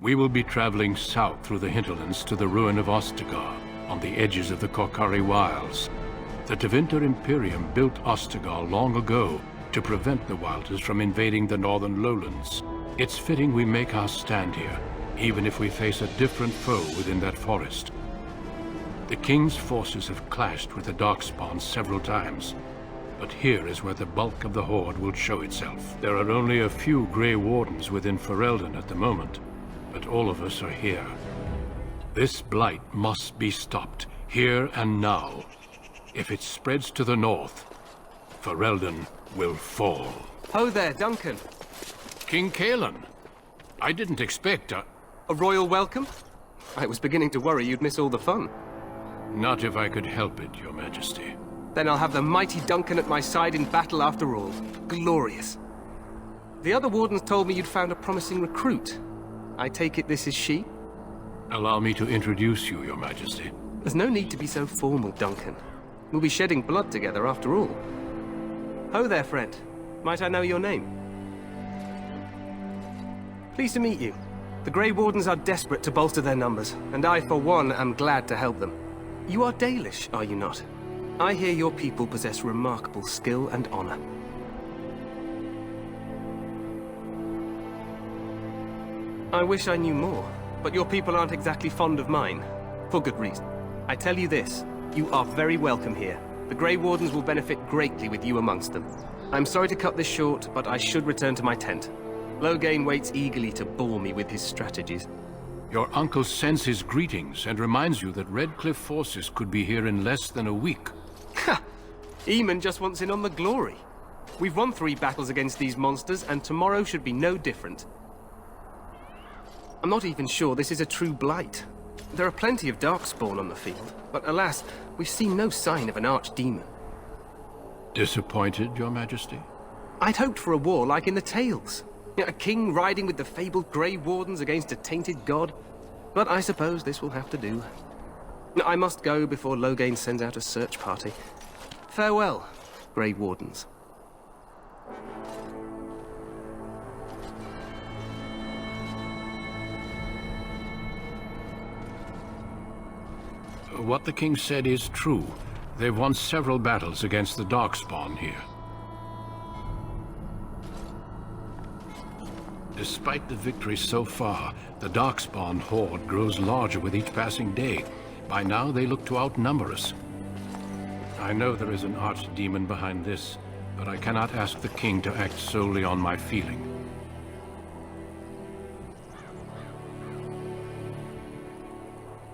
We will be traveling south through the hinterlands to the ruin of Ostagar, on the edges of the Korcari Wilds. The Tevinter Imperium built Ostagar long ago to prevent the Wilders from invading the northern lowlands. It's fitting we make our stand here, even if we face a different foe within that forest. The King's forces have clashed with the Darkspawn several times, but here is where the bulk of the Horde will show itself. There are only a few Grey Wardens within Ferelden at the moment, but all of us are here. This blight must be stopped, here and now. If it spreads to the north, Ferelden will fall. Ho there, Duncan. King Cailan. I didn't expect a royal welcome? I was beginning to worry you'd miss all the fun. Not if I could help it, Your Majesty. Then I'll have the mighty Duncan at my side in battle after all. Glorious. The other wardens told me you'd found a promising recruit. I take it this is she? Allow me to introduce you, Your Majesty. There's no need to be so formal, Duncan. We'll be shedding blood together after all. Ho there, friend. Might I know your name? Pleased to meet you. The Grey Wardens are desperate to bolster their numbers, and I, for one, am glad to help them. You are Dalish, are you not? I hear your people possess remarkable skill and honor. I wish I knew more, but your people aren't exactly fond of mine. For good reason. I tell you this, you are very welcome here. The Grey Wardens will benefit greatly with you amongst them. I'm sorry to cut this short, but I should return to my tent. Loghain waits eagerly to bore me with his strategies. Your uncle sends his greetings and reminds you that Redcliffe forces could be here in less than a week. Ha! Eamon just wants in on the glory. We've won 3 battles against these monsters, and tomorrow should be no different. I'm not even sure this is a true blight. There are plenty of Darkspawn on the field, but alas, we've seen no sign of an archdemon. Disappointed, Your Majesty? I'd hoped for a war like in the tales. A king riding with the fabled Grey Wardens against a tainted god. But I suppose this will have to do. I must go before Loghain sends out a search party. Farewell, Grey Wardens. What the king said is true. They've won several battles against the Darkspawn here. Despite the victory so far, the Darkspawn horde grows larger with each passing day. By now, they look to outnumber us. I know there is an archdemon behind this, but I cannot ask the king to act solely on my feeling.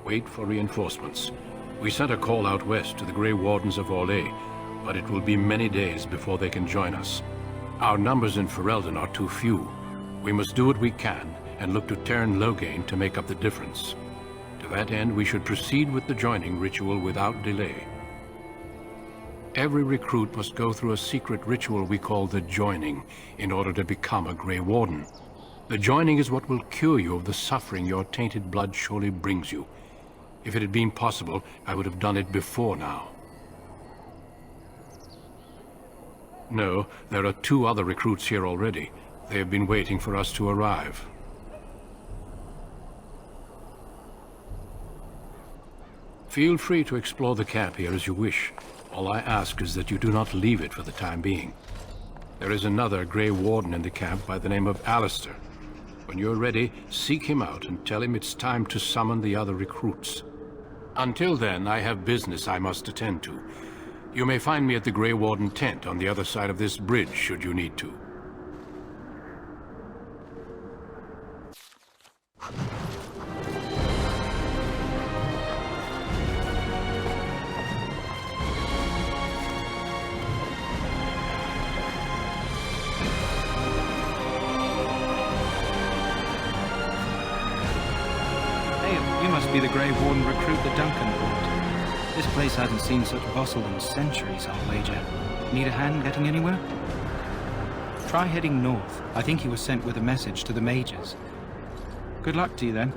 Wait for reinforcements. We sent a call out west to the Grey Wardens of Orlais, but it will be many days before they can join us. Our numbers in Ferelden are too few. We must do what we can and look to Teyrn Loghain to make up the difference. To that end, we should proceed with the joining ritual without delay. Every recruit must go through a secret ritual we call the Joining in order to become a Grey Warden. The Joining is what will cure you of the suffering your tainted blood surely brings you. If it had been possible, I would have done it before now. No, there are 2 other recruits here already. They have been waiting for us to arrive. Feel free to explore the camp here as you wish. All I ask is that you do not leave it for the time being. There is another Grey Warden in the camp by the name of Alistair. When you're ready, seek him out and tell him it's time to summon the other recruits. Until then, I have business I must attend to. You may find me at the Grey Warden tent on the other side of this bridge, should you need to. You must be the Grey Warden recruit that Duncan brought. This place hasn't seen such bustle in centuries, I'll wager. Need a hand getting anywhere? Try heading north. I think he was sent with a message to the mages. Good luck to you then.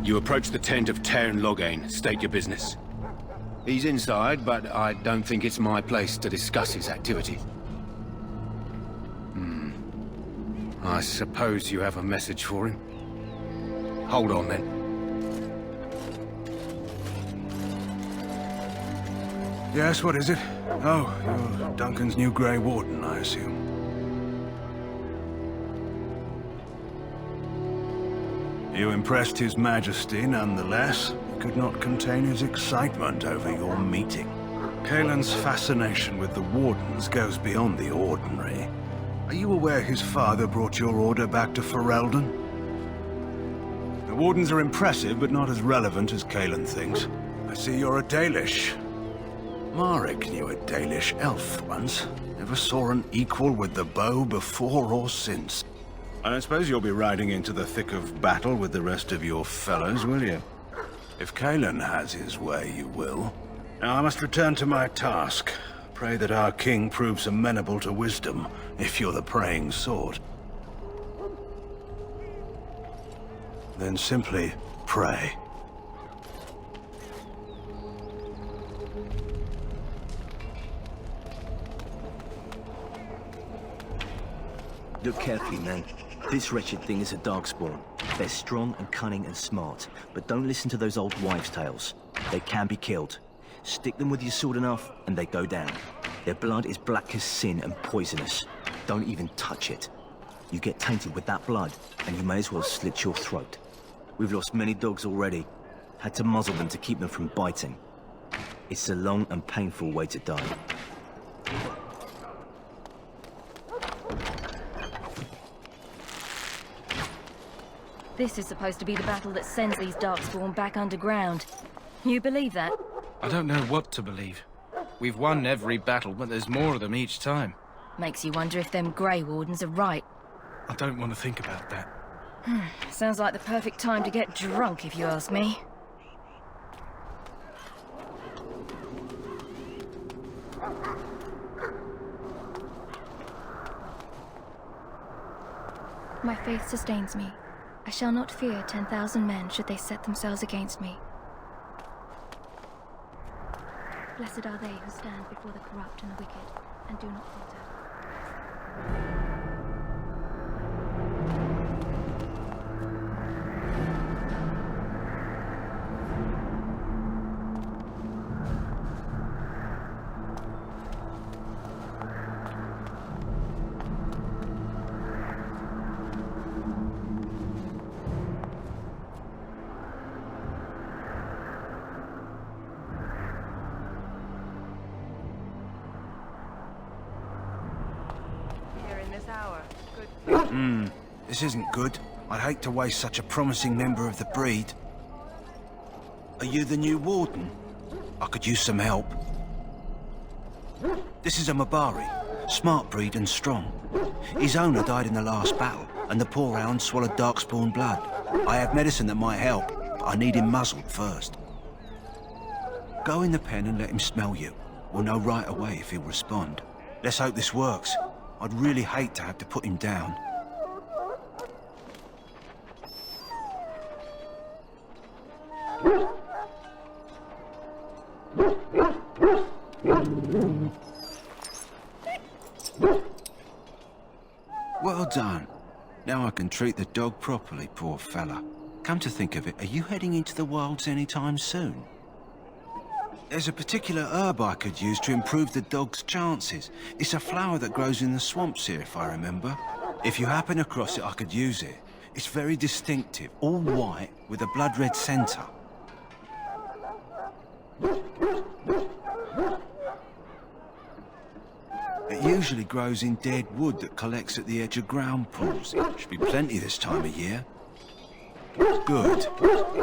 You approach the tent of Tairn Loghain. State your business. He's inside, but I don't think it's my place to discuss his activity. I suppose you have a message for him? Hold on, then. Yes, what is it? Oh, you're Duncan's new Grey Warden, I assume. You impressed His Majesty, nonetheless. He could not contain his excitement over your meeting. Cailan's fascination with the Wardens goes beyond the ordinary. Are you aware his father brought your order back to Ferelden? The Wardens are impressive, but not as relevant as Cailan thinks. I see you're a Dalish. Marek knew a Dalish elf once. Never saw an equal with the bow before or since. I don't suppose you'll be riding into the thick of battle with the rest of your fellows, will you? If Cailan has his way, you will. Now I must return to my task. Pray that our king proves amenable to wisdom, if you're the praying sort. Then simply pray. Look carefully, man. This wretched thing is a Darkspawn. They're strong and cunning and smart, but don't listen to those old wives' tales. They can be killed. Stick them with your sword enough, and they go down. Their blood is black as sin and poisonous. Don't even touch it. You get tainted with that blood, and you may as well slit your throat. We've lost many dogs already. Had to muzzle them to keep them from biting. It's a long and painful way to die. This is supposed to be the battle that sends these Darkspawn back underground. You believe that? I don't know what to believe. We've won every battle, but there's more of them each time. Makes you wonder if them Grey Wardens are right. I don't want to think about that. Sounds like the perfect time to get drunk, if you ask me. My faith sustains me. I shall not fear 10,000 men should they set themselves against me. Blessed are they who stand before the corrupt and the wicked, and do not falter. This isn't good. I'd hate to waste such a promising member of the breed. Are you the new warden? I could use some help. This is a Mabari, smart breed and strong. His owner died in the last battle, and the poor hound swallowed Darkspawn blood. I have medicine that might help, but I need him muzzled first. Go in the pen and let him smell you. We'll know right away if he'll respond. Let's hope this works. I'd really hate to have to put him down. Well done. Now I can treat the dog properly, poor fella. Come to think of it, are you heading into the wilds anytime soon? There's a particular herb I could use to improve the dog's chances. It's a flower that grows in the swamps here, if I remember. If you happen across it, I could use it. It's very distinctive, all white with a blood-red centre. It usually grows in dead wood that collects at the edge of ground pools. Should be plenty this time of year. Good.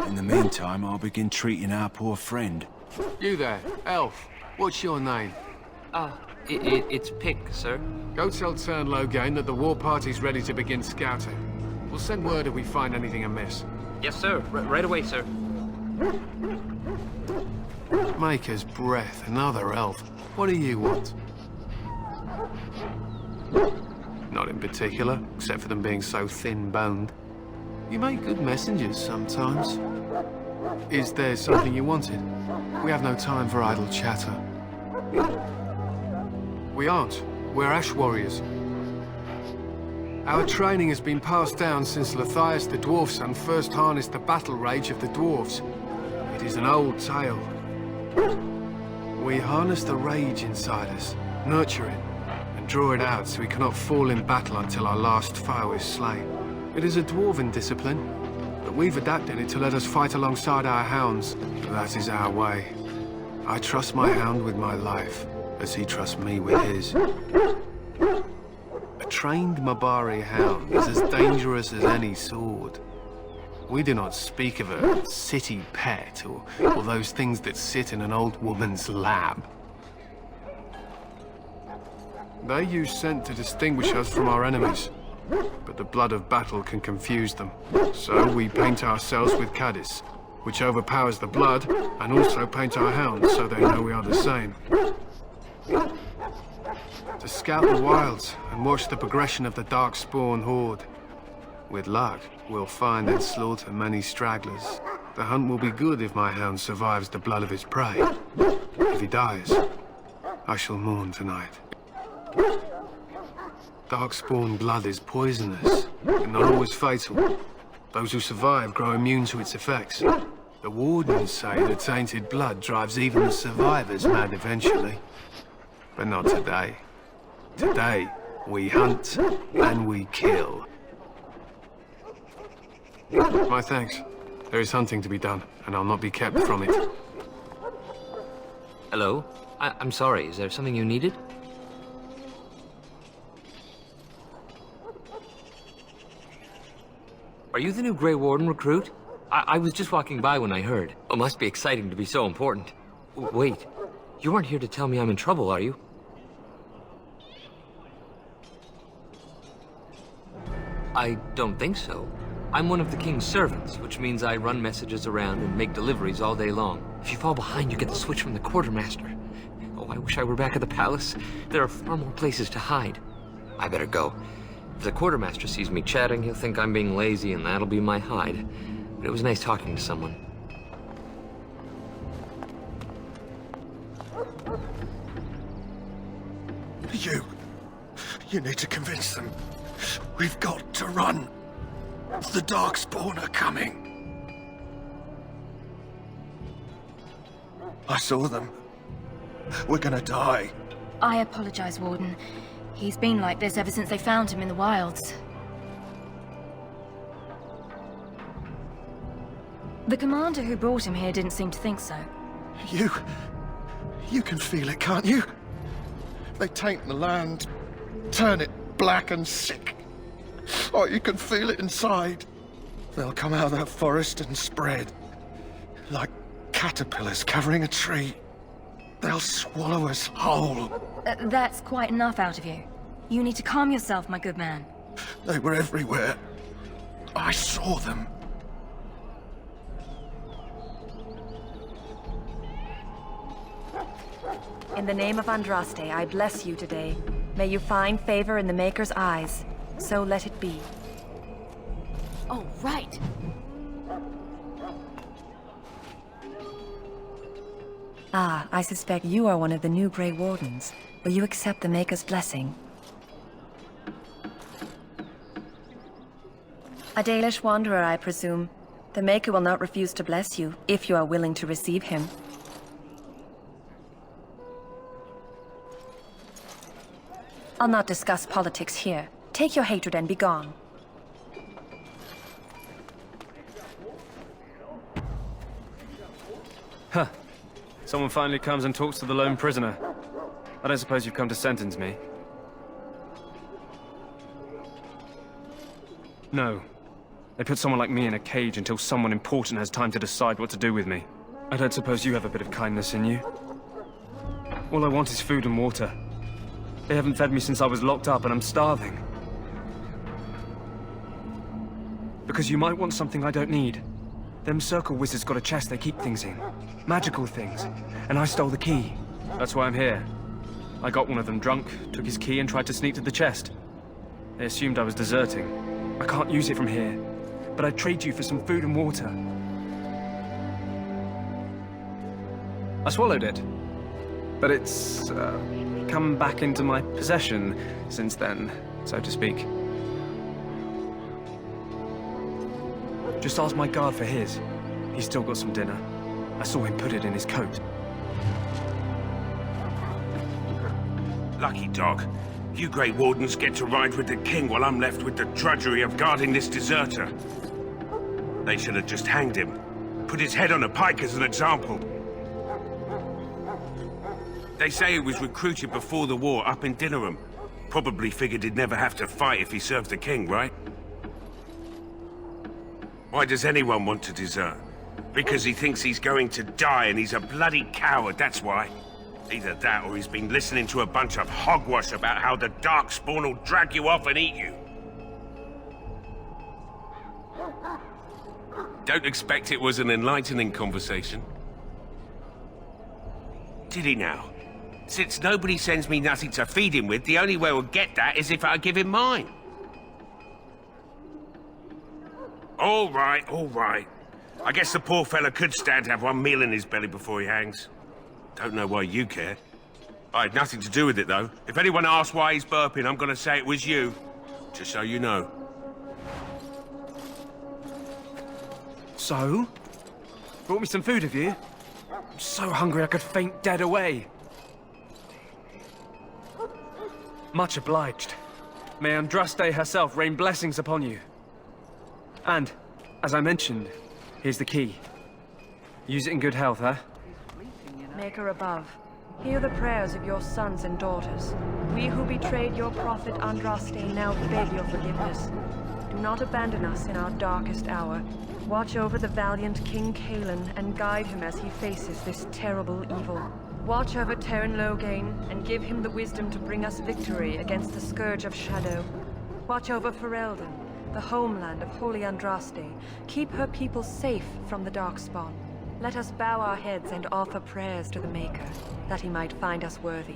In the meantime, I'll begin treating our poor friend. You there, elf. What's your name? It's Pick, sir. Go tell Tairn Loghain that the war party's ready to begin scouting. We'll send word if we find anything amiss. Yes, sir. Right away, sir. Maker's breath, another elf. What do you want? Not in particular, except for them being so thin-boned. You make good messengers sometimes. Is there something you wanted? We have no time for idle chatter. We aren't. We're Ash Warriors. Our training has been passed down since Lathias the Dwarf Son first harnessed the battle rage of the dwarves. It is an old tale. We harness the rage inside us, nurture it, and draw it out so we cannot fall in battle until our last foe is slain. It is a dwarven discipline, but we've adapted it to let us fight alongside our hounds. That is our way. I trust my hound with my life, as he trusts me with his. A trained Mabari hound is as dangerous as any sword. We do not speak of a city pet or those things that sit in an old woman's lap. They use scent to distinguish us from our enemies, but the blood of battle can confuse them. So we paint ourselves with Caddis, which overpowers the blood, and also paint our hounds so they know we are the same. To scout the wilds and watch the progression of the Darkspawn horde. With luck, we'll find and slaughter many stragglers. The hunt will be good if my hound survives the blood of his prey. If he dies, I shall mourn tonight. Darkspawn blood is poisonous, and not always fatal. Those who survive grow immune to its effects. The Wardens say that tainted blood drives even the survivors mad eventually. But not today. Today, we hunt and we kill. My thanks. There is hunting to be done, and I'll not be kept from it. Hello? I'm sorry, is there something you needed? Are you the new Grey Warden recruit? I was just walking by when I heard. It must be exciting to be so important. Wait, you aren't here to tell me I'm in trouble, are you? I don't think so. I'm one of the King's servants, which means I run messages around and make deliveries all day long. If you fall behind, you get the switch from the quartermaster. Oh, I wish I were back at the palace. There are far more places to hide. I better go. If the quartermaster sees me chatting, he'll think I'm being lazy, and that'll be my hide. But it was nice talking to someone. You need to convince them. We've got to run. The Darkspawn are coming. I saw them. We're gonna die. I apologize, Warden. He's been like this ever since they found him in the wilds. The commander who brought him here didn't seem to think so. You can feel it, can't you? They taint the land, turn it black and sick. Oh, you can feel it inside. They'll come out of that forest and spread. Like caterpillars covering a tree. They'll swallow us whole. That's quite enough out of you. You need to calm yourself, my good man. They were everywhere. I saw them. In the name of Andraste, I bless you today. May you find favor in the Maker's eyes. So let it be. Oh, right. Ah, I suspect you are one of the new Grey Wardens. Will you accept the Maker's blessing? A Dalish wanderer, I presume. The Maker will not refuse to bless you, if you are willing to receive him. I'll not discuss politics here. Take your hatred and be gone. Huh. Someone finally comes and talks to the lone prisoner. I don't suppose you've come to sentence me? No. They put someone like me in a cage until someone important has time to decide what to do with me. I don't suppose you have a bit of kindness in you? All I want is food and water. They haven't fed me since I was locked up and I'm starving. Because you might want something I don't need. Them circle wizards got a chest they keep things in. Magical things. And I stole the key. That's why I'm here. I got one of them drunk, took his key and tried to sneak to the chest. They assumed I was deserting. I can't use it from here. but I'd trade you for some food and water. I swallowed it, but it's come back into my possession since then, so to speak. Just ask my guard for his. He's still got some dinner. I saw him put it in his coat. Lucky dog. You Grey Wardens get to ride with the king while I'm left with the drudgery of guarding this deserter. They should have just hanged him. Put his head on a pike as an example. They say he was recruited before the war up in Dinnerham. Probably figured he'd never have to fight if he served the king, right? Why does anyone want to desert? Because he thinks he's going to die and he's a bloody coward, that's why. Either that or he's been listening to a bunch of hogwash about how the Darkspawn will drag you off and eat you. Don't expect it was an enlightening conversation. Did he now? Since nobody sends me nothing to feed him with, the only way we'll get that is if I give him mine. All right, all right. I guess the poor fella could stand to have one meal in his belly before he hangs. Don't know why you care. I had nothing to do with it, though. If anyone asks why he's burping, I'm gonna say it was you. Just so you know. So? Brought me some food, have you? I'm so hungry I could faint dead away. Much obliged. May Andraste herself rain blessings upon you. And, as I mentioned, here's the key. Use it in good health, huh? Maker above, hear the prayers of your sons and daughters. We who betrayed your prophet Andraste now beg your forgiveness. Do not abandon us in our darkest hour. Watch over the valiant King Cailan and guide him as he faces this terrible evil. Watch over Teyrn Loghain and give him the wisdom to bring us victory against the Scourge of Shadow. Watch over Ferelden, the homeland of Holy Andraste. Keep her people safe from the Darkspawn. Let us bow our heads and offer prayers to the Maker, that he might find us worthy.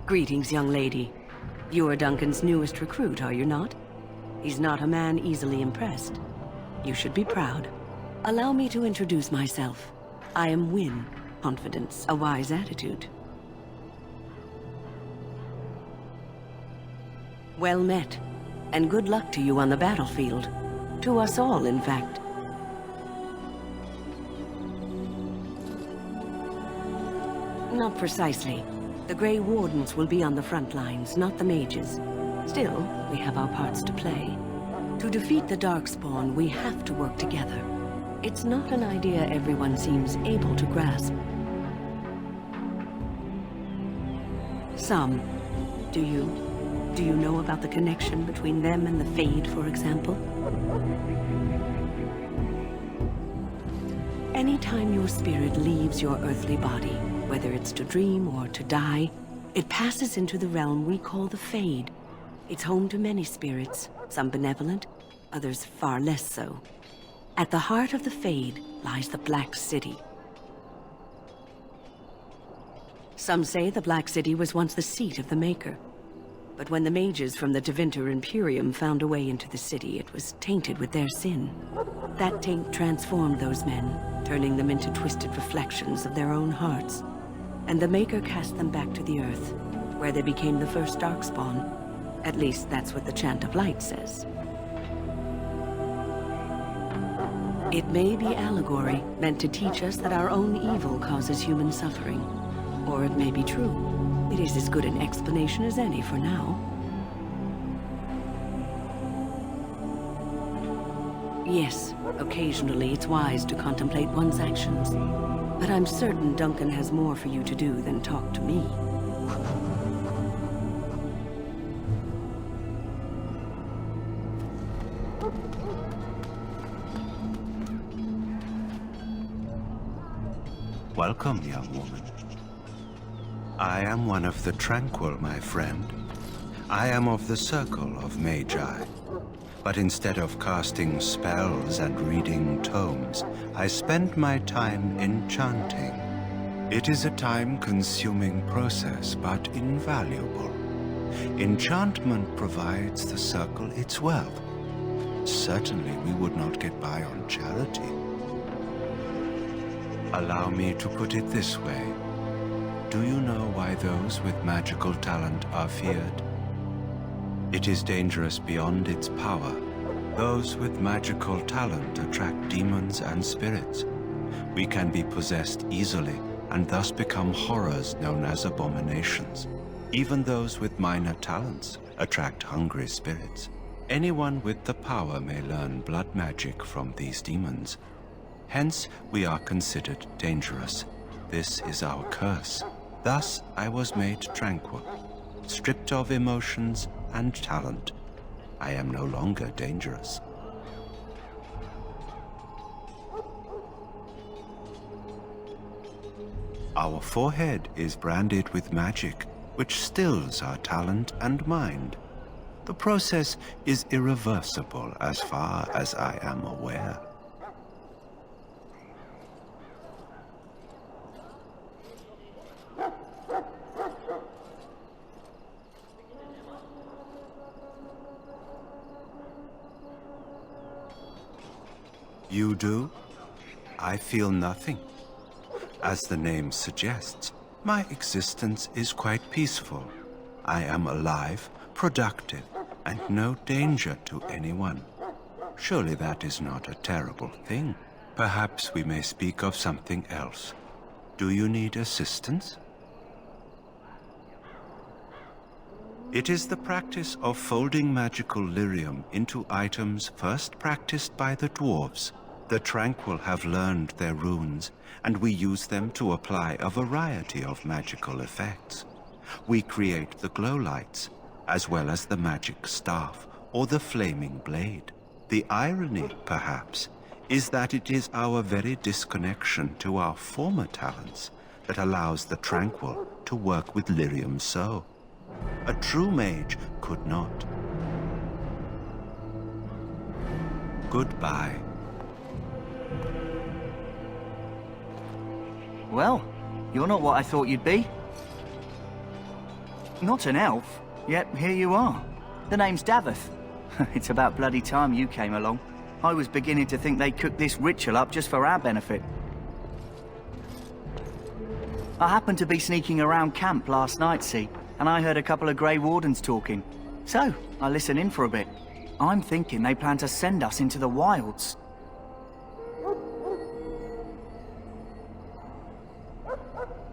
Greetings, young lady. You are Duncan's newest recruit, are you not? He's not a man easily impressed. You should be proud. Allow me to introduce myself. I am Wynne. Confidence, a wise attitude. Well met, and good luck to you on the battlefield. To us all, in fact. Not precisely. The Grey Wardens will be on the front lines, not the mages. Still, we have our parts to play. To defeat the Darkspawn, we have to work together. It's not an idea everyone seems able to grasp. Some. Do you? Do you know about the connection between them and the Fade, for example? Anytime your spirit leaves your earthly body, whether it's to dream or to die, it passes into the realm we call the Fade. It's home to many spirits, some benevolent, others far less so. At the heart of the Fade lies the Black City. Some say the Black City was once the seat of the Maker. But when the mages from the Tevinter Imperium found a way into the city, it was tainted with their sin. That taint transformed those men, turning them into twisted reflections of their own hearts. And the Maker cast them back to the Earth, where they became the first Darkspawn. At least that's what the Chant of Light says. It may be allegory, meant to teach us that our own evil causes human suffering. Or it may be true. It is as good an explanation as any for now. Yes, occasionally it's wise to contemplate one's actions. But I'm certain Duncan has more for you to do than talk to me. Welcome, young woman. I am one of the Tranquil, my friend. I am of the Circle of Magi. But instead of casting spells and reading tomes, I spend my time enchanting. It is a time-consuming process, but invaluable. Enchantment provides the circle its wealth. Certainly we would not get by on charity. Allow me to put it this way. Do you know why those with magical talent are feared? It is dangerous beyond its power. Those with magical talent attract demons and spirits. We can be possessed easily, and thus become horrors known as abominations. Even those with minor talents attract hungry spirits. Anyone with the power may learn blood magic from these demons. Hence, we are considered dangerous. This is our curse. Thus, I was made tranquil, stripped of emotions and talent. I am no longer dangerous. Our forehead is branded with magic, which stills our talent and mind. The process is irreversible as far as I am aware. You do? I feel nothing. As the name suggests, my existence is quite peaceful. I am alive, productive, and no danger to anyone. Surely that is not a terrible thing. Perhaps we may speak of something else. Do you need assistance? It is the practice of folding magical lyrium into items first practiced by the dwarves. The Tranquil have learned their runes, and we use them to apply a variety of magical effects. We create the glow lights, as well as the magic staff or the flaming blade. The irony, perhaps, is that it is our very disconnection to our former talents that allows the Tranquil to work with lyrium so. A true mage could not. Goodbye. Well, you're not what I thought you'd be. Not an elf, yet here you are. The name's Daveth. It's about bloody time you came along. I was beginning to think they cooked this ritual up just for our benefit. I happened to be sneaking around camp last night, see, and I heard a couple of Grey Wardens talking. So, I listened in for a bit. I'm thinking they plan to send us into the wilds.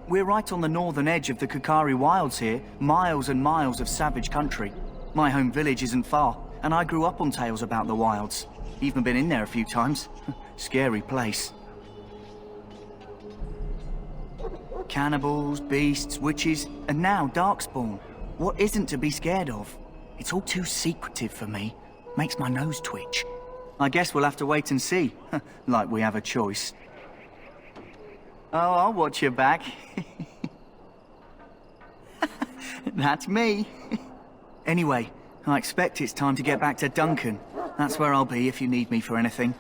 We're right on the northern edge of the Kokari Wilds here, miles and miles of savage country. My home village isn't far, and I grew up on tales about the wilds. Even been in there a few times. Scary place. Cannibals, beasts, witches, and now Darkspawn. What isn't to be scared of? It's all too secretive for me. Makes my nose twitch. I guess we'll have to wait and see. Like we have a choice. Oh, I'll watch your back. That's me. Anyway, I expect it's time to get back to Duncan. That's where I'll be if you need me for anything.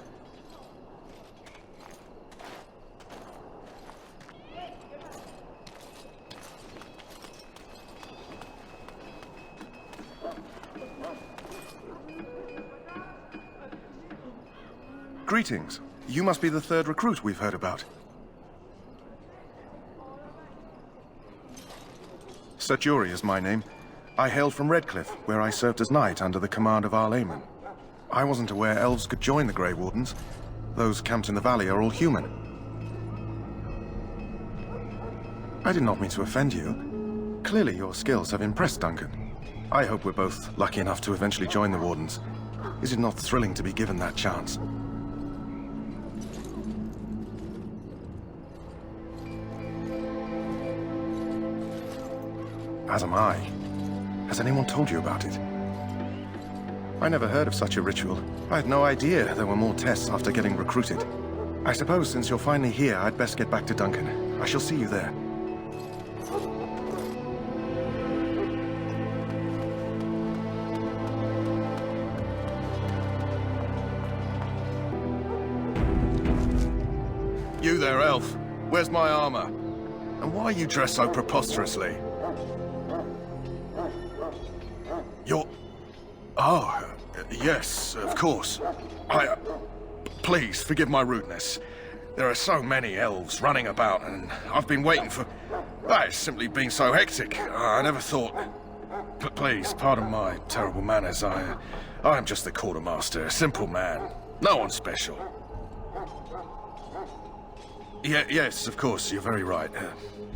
Greetings. You must be the third recruit we've heard about. Serturi is my name. I hail from Redcliffe, where I served as knight under the command of Arl Eamon. I wasn't aware elves could join the Grey Wardens. Those camped in the valley are all human. I did not mean to offend you. Clearly your skills have impressed Duncan. I hope we're both lucky enough to eventually join the Wardens. Is it not thrilling to be given that chance? As am I. Has anyone told you about it? I never heard of such a ritual. I had no idea there were more tests after getting recruited. I suppose since you're finally here, I'd best get back to Duncan. I shall see you there. You there, elf. Where's my armor? And why are you dressed so preposterously? Oh, yes, of course. Please, forgive my rudeness. There are so many elves running about, and I've been waiting for... It's simply been so hectic. I never thought... Please, pardon my terrible manners. I am just the quartermaster, a simple man. No one special. Yes, of course, you're very right.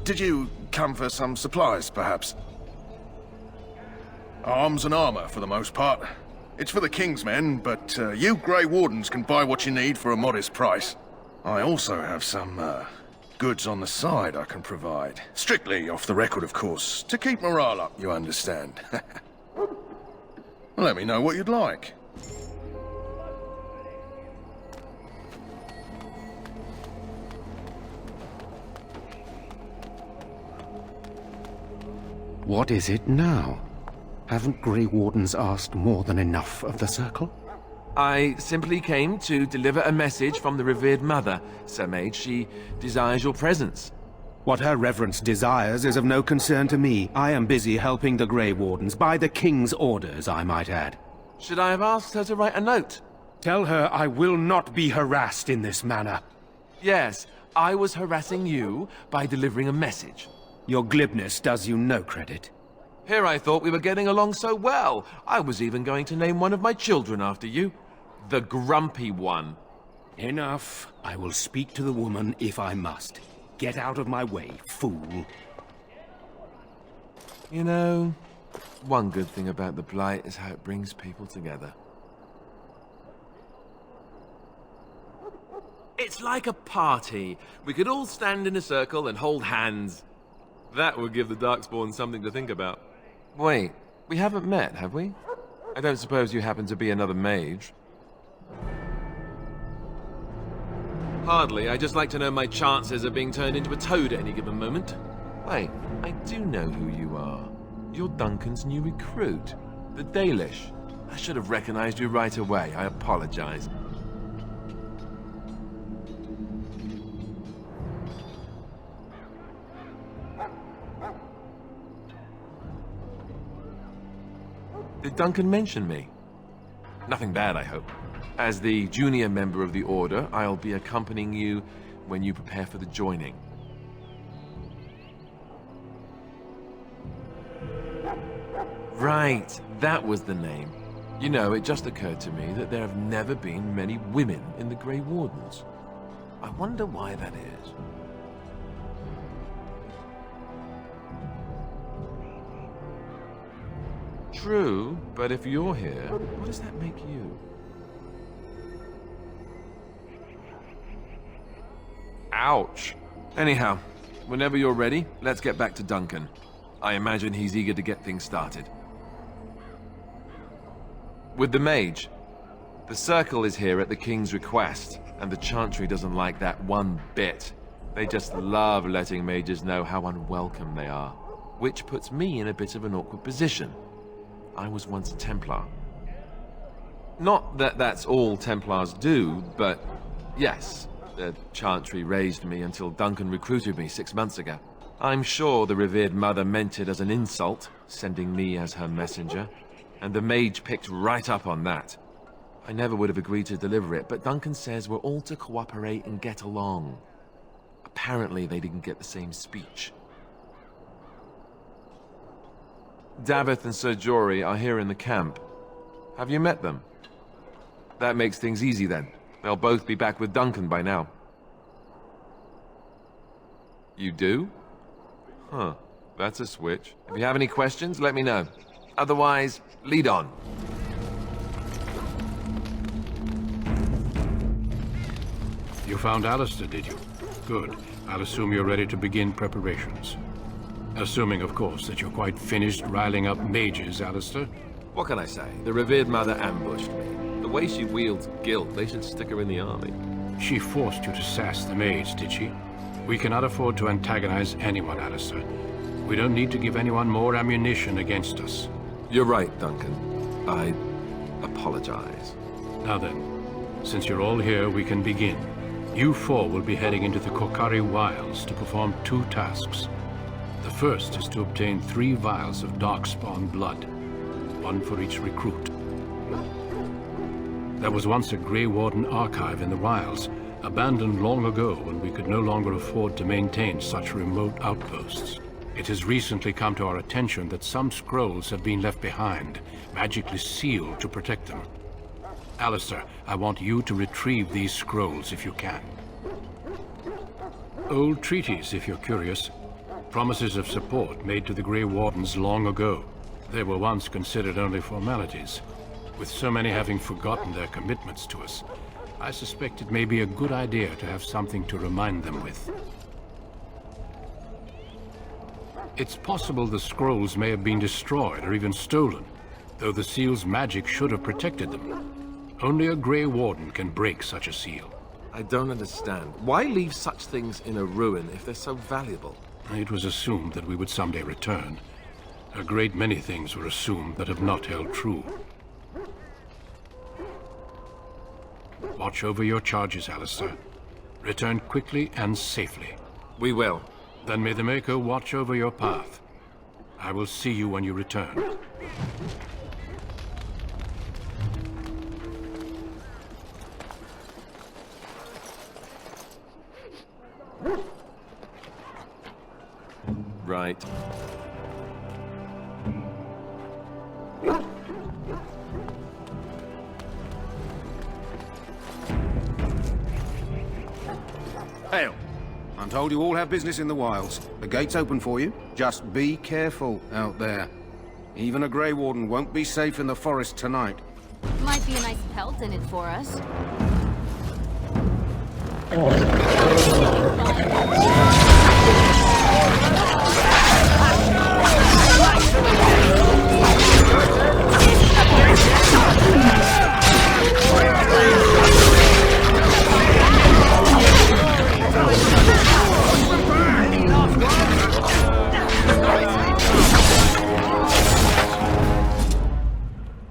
Did you come for some supplies, perhaps? Arms and armor, for the most part. It's for the King's men, but you Grey Wardens can buy what you need for a modest price. I also have some goods on the side I can provide. Strictly off the record, of course, to keep morale up, you understand. Let me know what you'd like. What is it now? Haven't Grey Wardens asked more than enough of the Circle? I simply came to deliver a message from the revered mother, Sir Mage. She desires your presence. What her reverence desires is of no concern to me. I am busy helping the Grey Wardens, by the King's orders, I might add. Should I have asked her to write a note? Tell her I will not be harassed in this manner. Yes, I was harassing you by delivering a message. Your glibness does you no credit. Here I thought we were getting along so well. I was even going to name one of my children after you. The Grumpy One. Enough. I will speak to the woman if I must. Get out of my way, fool. You know, one good thing about the Blight is how it brings people together. It's like a party. We could all stand in a circle and hold hands. That would give the Darkspawn something to think about. Wait, we haven't met, have we? I don't suppose you happen to be another mage? Hardly. I just like to know my chances of being turned into a toad at any given moment. Wait, I do know who you are. You're Duncan's new recruit, the Dalish. I should have recognized you right away. I apologize. Did Duncan mention me? Nothing bad, I hope. As the junior member of the Order, I'll be accompanying you when you prepare for the joining. Right, that was the name. You know, it just occurred to me that there have never been many women in the Grey Wardens. I wonder why that is. True, but if you're here, what does that make you? Ouch. Anyhow, whenever you're ready, let's get back to Duncan. I imagine he's eager to get things started. With the mage, the Circle is here at the King's request, and the Chantry doesn't like that one bit. They just love letting mages know how unwelcome they are, which puts me in a bit of an awkward position. I was once a Templar. Not that that's all Templars do, but yes, the Chantry raised me until Duncan recruited me 6 months ago. I'm sure the revered mother meant it as an insult, sending me as her messenger, and the mage picked right up on that. I never would have agreed to deliver it, but Duncan says we're all to cooperate and get along. Apparently they didn't get the same speech. Davith and Sir Jory are here in the camp. Have you met them? That makes things easy then. They'll both be back with Duncan by now. You do? Huh. That's a switch. If you have any questions, let me know. Otherwise, lead on. You found Alistair, did you? Good. I'll assume you're ready to begin preparations. Assuming, of course, that you're quite finished riling up mages, Alistair. What can I say? The revered mother ambushed me. The way she wields guilt, they should stick her in the army. She forced you to sass the mage, did she? We cannot afford to antagonize anyone, Alistair. We don't need to give anyone more ammunition against us. You're right, Duncan. I apologize. Now then, since you're all here, we can begin. You four will be heading into the Korcari Wilds to perform 2 tasks. The first is to obtain 3 vials of Darkspawn blood, 1 for each recruit. There was once a Grey Warden archive in the wilds, abandoned long ago when we could no longer afford to maintain such remote outposts. It has recently come to our attention that some scrolls have been left behind, magically sealed to protect them. Alistair, I want you to retrieve these scrolls if you can. Old treaties, if you're curious. Promises of support made to the Grey Wardens long ago. They were once considered only formalities. With so many having forgotten their commitments to us, I suspect it may be a good idea to have something to remind them with. It's possible the scrolls may have been destroyed or even stolen, though the seal's magic should have protected them. Only a Grey Warden can break such a seal. I don't understand. Why leave such things in a ruin if they're so valuable? It was assumed that we would someday return. A great many things were assumed that have not held true. Watch over your charges, Alistair. Return quickly and safely. We will. Then may the Maker watch over your path. I will see you when you return. Right. Hail. I'm told you all have business in the wilds. The gate's open for you. Just be careful out there. Even a Grey Warden won't be safe in the forest tonight. Might be a nice pelt in it for us.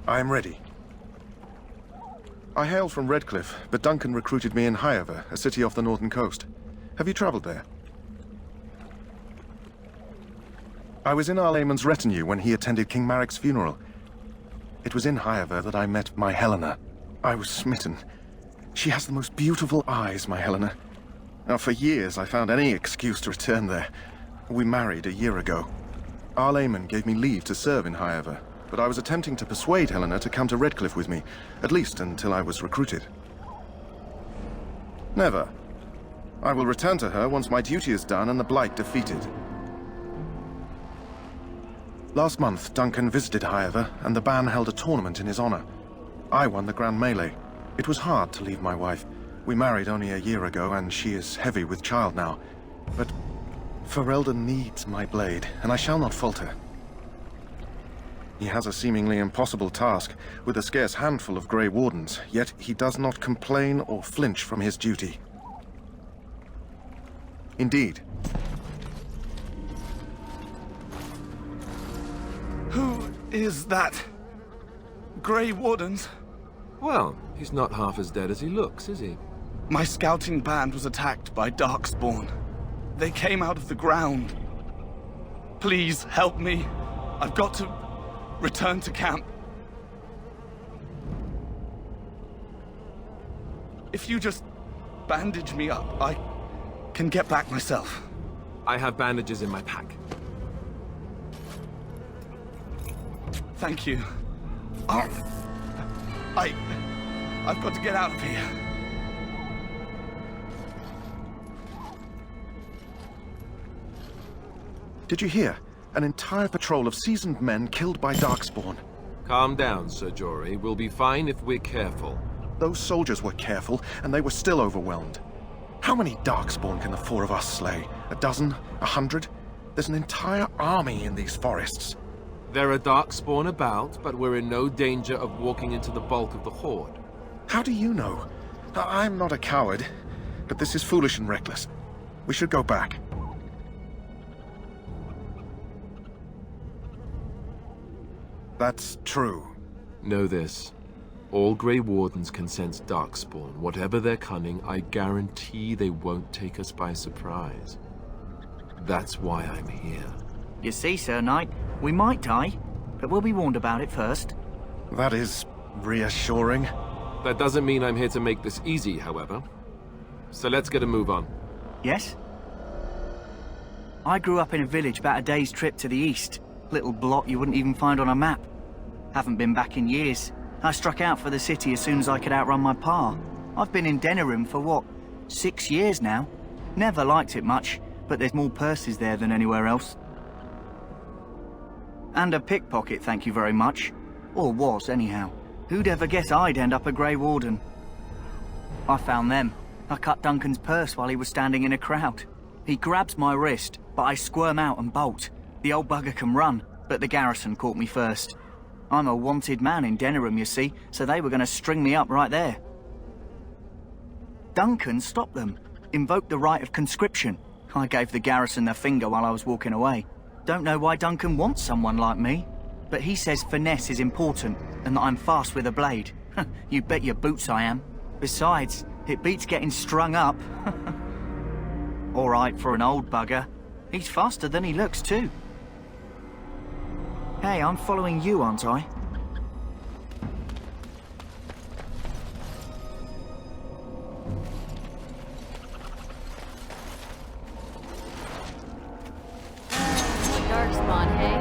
I am ready. I hail from Redcliffe, but Duncan recruited me in Highover, a city off the northern coast. Have you traveled there? I was in Arlayman's retinue when he attended King Maric's funeral. It was in Highover that I met my Helena. I was smitten. She has the most beautiful eyes, my Helena. Now, for years I found any excuse to return there. We married a year ago. Arlayman gave me leave to serve in Highover, but I was attempting to persuade Helena to come to Redcliffe with me, at least until I was recruited. Never. I will return to her once my duty is done and the Blight defeated. Last month, Duncan visited Highover, and the Ban held a tournament in his honor. I won the Grand Melee. It was hard to leave my wife. We married only a year ago, and she is heavy with child now. But Ferelden needs my blade, and I shall not falter. He has a seemingly impossible task, with a scarce handful of Grey Wardens, yet he does not complain or flinch from his duty. Indeed. Who is that? Grey Wardens? Well, he's not half as dead as he looks, is he? My scouting band was attacked by Darkspawn. They came out of the ground. Please, help me. I've got to return to camp. If you just bandage me up, I can get back myself. I have bandages in my pack. Thank you. I've got to get out of here. Did you hear? An entire patrol of seasoned men killed by Darkspawn. Calm down, Sir Jory. We'll be fine if we're careful. Those soldiers were careful, and they were still overwhelmed. How many Darkspawn can the four of us slay? A dozen? 100? There's an entire army in these forests. There are Darkspawn about, but we're in no danger of walking into the bulk of the Horde. How do you know? I'm not a coward, but this is foolish and reckless. We should go back. That's true. Know this. All Grey Wardens can sense Darkspawn. Whatever their cunning, I guarantee they won't take us by surprise. That's why I'm here. You see, Sir Knight, we might die, but we'll be warned about it first. That is reassuring. That doesn't mean I'm here to make this easy, however. So let's get a move on. Yes? I grew up in a village about a day's trip to the east. Little blot you wouldn't even find on a map. Haven't been back in years. I struck out for the city as soon as I could outrun my pa. I've been in Denerim for what, 6 years now? Never liked it much, but there's more purses there than anywhere else. And a pickpocket, thank you very much. Or was, anyhow. Who'd ever guess I'd end up a Grey Warden? I found them. I cut Duncan's purse while he was standing in a crowd. He grabs my wrist, but I squirm out and bolt. The old bugger can run, but the garrison caught me first. I'm a wanted man in Denerim, you see, so they were going to string me up right there. Duncan stopped them, invoked the right of conscription. I gave the garrison the finger while I was walking away. Don't know why Duncan wants someone like me, but he says finesse is important and that I'm fast with a blade. You bet your boots I am. Besides, it beats getting strung up. All right for an old bugger. He's faster than he looks too. Hey, I'm following you, aren't I? Darkspawn, hey?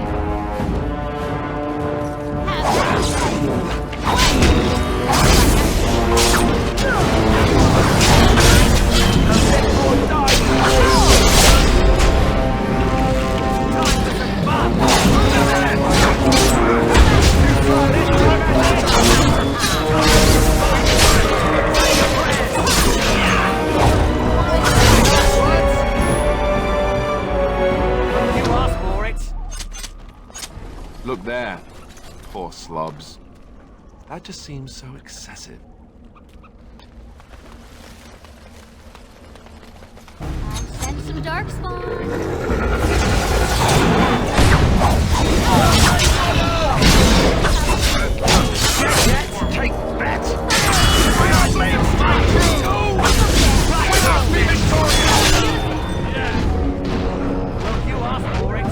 Look there. Poor slobs. That just seems so excessive. Send some Darkspawn. Take that! We're not letting fight through! We must be victorious! Well, you asked for it.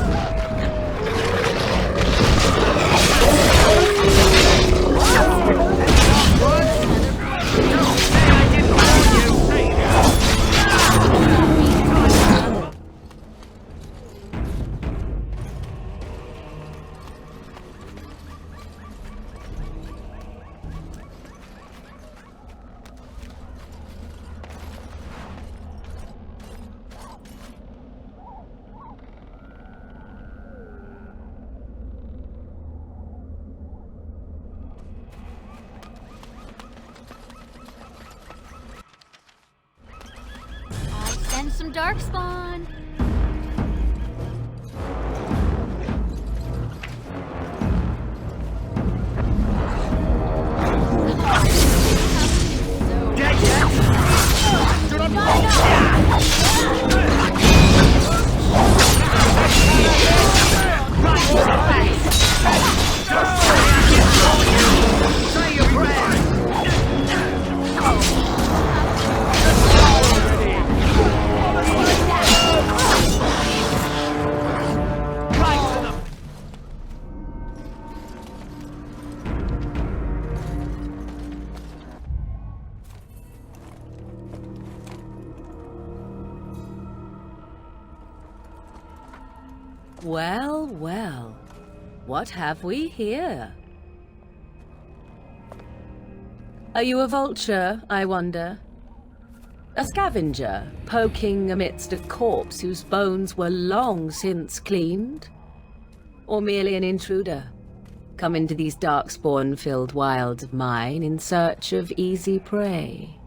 Send some Darkspawn. Well, well. What have we here? Are you a vulture, I wonder? A scavenger, poking amidst a corpse whose bones were long since cleaned? Or merely an intruder, come into these darkspawn-filled wilds of mine in search of easy prey?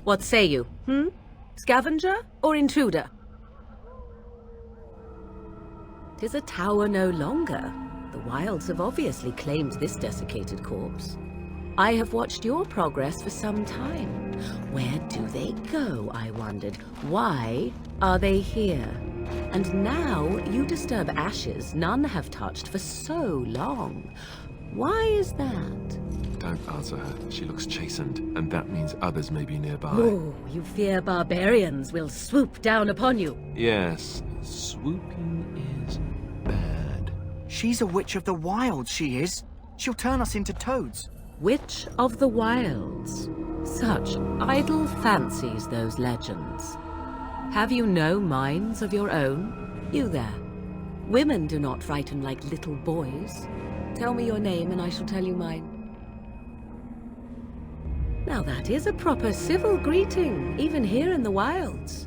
What say you, Scavenger or intruder? 'Tis a tower no longer. The wilds have obviously claimed this desiccated corpse. I have watched your progress for some time. Where do they go, I wondered? Why are they here? And now you disturb ashes none have touched for so long. Why is that? Don't answer her. She looks chastened, and that means others may be nearby. Oh, you fear barbarians will swoop down upon you. Yes, swooping is bad. She's a witch of the wilds, she is. She'll turn us into toads. Witch of the Wilds. Such idle fancies, those legends. Have you no minds of your own? You there. Women do not frighten like little boys. Tell me your name and I shall tell you mine. Now that is a proper civil greeting, even here in the wilds.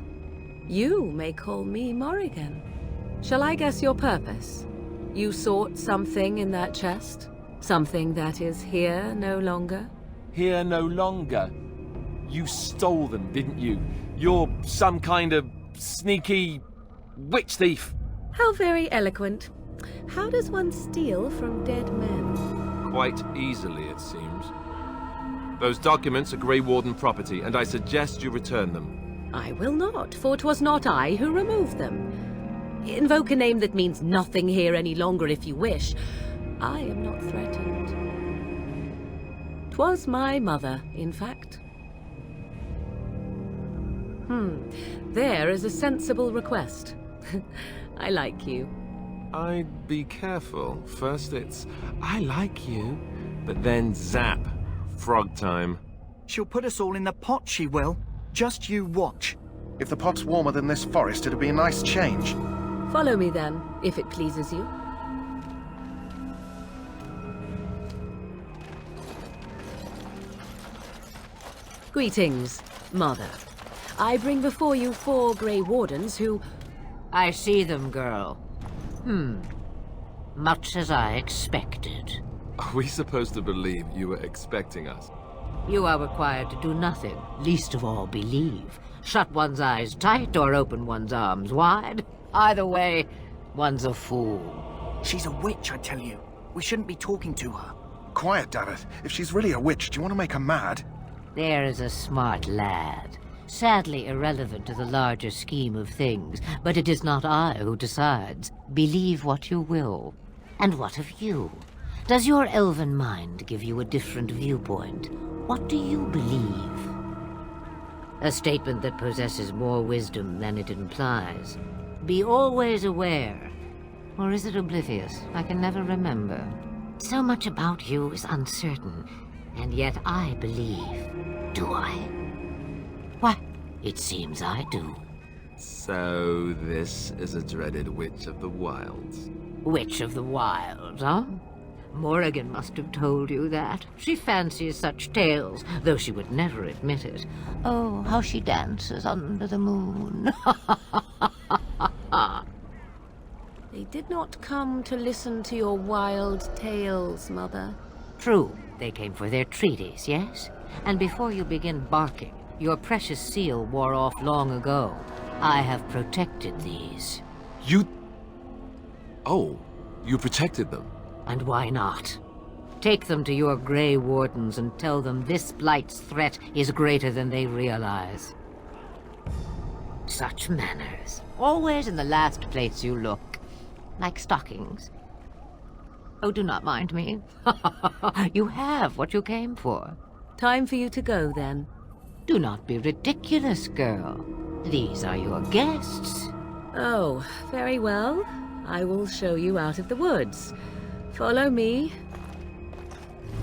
You may call me Morrigan. Shall I guess your purpose? You sought something in that chest? Something that is here no longer? Here no longer? You stole them, didn't you? You're some kind of sneaky witch thief. How very eloquent. How does one steal from dead men? Quite easily, it seems. Those documents are Grey Warden property, and I suggest you return them. I will not, for 'twas not I who removed them. Invoke a name that means nothing here any longer if you wish. I am not threatened. 'Twas my mother, in fact. There is a sensible request. I like you. I'd be careful. First it's, I like you, but then zap. Frog time. She'll put us all in the pot, she will. Just you watch. If the pot's warmer than this forest, it'd be a nice change. Follow me then, if it pleases you. Greetings, Mother. I bring before you 4 Grey Wardens who... I see them, girl. Much as I expected. Are we supposed to believe you were expecting us? You are required to do nothing, least of all believe. Shut one's eyes tight or open one's arms wide. Either way, one's a fool. She's a witch, I tell you. We shouldn't be talking to her. Quiet, Daveth. If she's really a witch, do you want to make her mad? There is a smart lad. Sadly irrelevant to the larger scheme of things, but it is not I who decides. Believe what you will. And what of you? Does your elven mind give you a different viewpoint? What do you believe? A statement that possesses more wisdom than it implies. Be always aware. Or is it oblivious? I can never remember. So much about you is uncertain, and yet I believe. Do I? Why, it seems I do. So this is a dreaded Witch of the Wilds. Witch of the Wilds, huh? Morrigan must have told you that. She fancies such tales, though she would never admit it. Oh, how she dances under the moon. They did not come to listen to your wild tales, Mother. True, they came for their treaties, yes? And before you begin barking, your precious seal wore off long ago. I have protected these. You... Oh, you protected them? And why not? Take them to your Grey Wardens and tell them this Blight's threat is greater than they realize. Such manners. Always in the last place you look. Like stockings. Oh, do not mind me. You have what you came for. Time for you to go, then. Do not be ridiculous, girl. These are your guests. Oh, very well. I will show you out of the woods. Follow me,